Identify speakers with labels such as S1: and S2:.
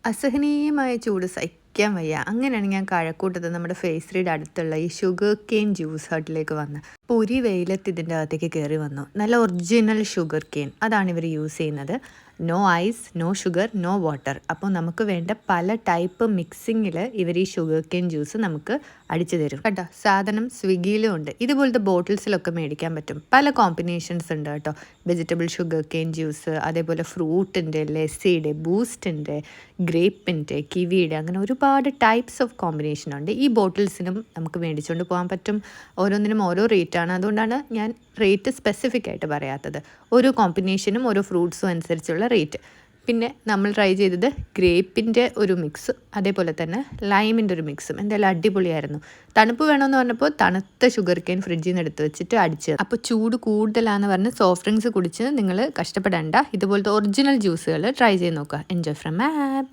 S1: അസഹനീയമായ ചൂട് സഹിക്കാൻ വയ്യ. അങ്ങനെയാണ് ഞാൻ കഴക്കൂട്ടത്ത് നമ്മുടെ ഫേസ് റീഡ് അടുത്തുള്ള ഈ ഷുഗർ കെയിൻ ജ്യൂസ് ഹട്ടിലേക്ക് വന്നത്. പൊരി വെയിലത്ത് ഇതിൻ്റെ അകത്തേക്ക് കയറി വന്നു. നല്ല ഒറിജിനൽ ഷുഗർ കെയിൻ അതാണ് ഇവർ യൂസ് ചെയ്യുന്നത്. No ice, no sugar, no water. അപ്പോൾ നമുക്ക് വേണ്ട പല ടൈപ്പ് മിക്സിങ്ങിൽ ഇവർ ഈ ഷുഗർ കെയിൻ ജ്യൂസ് നമുക്ക് അടിച്ചു തരും കേട്ടോ. സാധനം സ്വിഗ്ഗിയിലും ഉണ്ട്. ഇതുപോലത്തെ ബോട്ടിൽസിലൊക്കെ മേടിക്കാൻ പറ്റും. പല കോമ്പിനേഷൻസ് ഉണ്ട് കേട്ടോ. വെജിറ്റബിൾ ഷുഗർ കെയിൻ ജ്യൂസ്, അതേപോലെ ഫ്രൂട്ടിൻ്റെ, ലെസ്സിയുടെ, ബൂസ്റ്റിൻ്റെ, ഗ്രേപ്പിൻ്റെ, കിവിയുടെ, അങ്ങനെ ഒരുപാട് ടൈപ്സ് ഓഫ് കോമ്പിനേഷൻ ഉണ്ട്. ഈ ബോട്ടിൽസിനും നമുക്ക് മേടിച്ചുകൊണ്ട് പോകാൻ പറ്റും. ഓരോന്നിനും ഓരോ റേറ്റാണ്. അതുകൊണ്ടാണ് ഞാൻ റേറ്റ് സ്പെസിഫിക് ആയിട്ട് പറയാത്തത്. ഓരോ കോമ്പിനേഷനും ഓരോ ഫ്രൂട്ട്സും അനുസരിച്ചുള്ള റേറ്റ്. പിന്നെ നമ്മൾ ട്രൈ ചെയ്തത് ഗ്രേപ്പിൻ്റെ ഒരു മിക്സ്, അതേപോലെ തന്നെ ലൈമിൻ്റെ ഒരു മിക്സും. എന്തായാലും അടിപൊളിയായിരുന്നു. തണുപ്പ് വേണമെന്ന് പറഞ്ഞപ്പോൾ തണുത്ത ഷുഗർ കെയിൻ ഫ്രിഡ്ജിൽ നിന്ന് എടുത്ത് വെച്ചിട്ട് അടിച്ച്. അപ്പോൾ ചൂട് കൂടുതലാണെന്ന് പറഞ്ഞ് സോഫ്റ്റ് ഡ്രിങ്ക്സ് കുടിച്ച് നിങ്ങൾ കഷ്ടപ്പെടേണ്ട. ഇതുപോലത്തെ ഒറിജിനൽ ജ്യൂസുകൾ ട്രൈ ചെയ്ത് നോക്കുക. Enjoy from apps.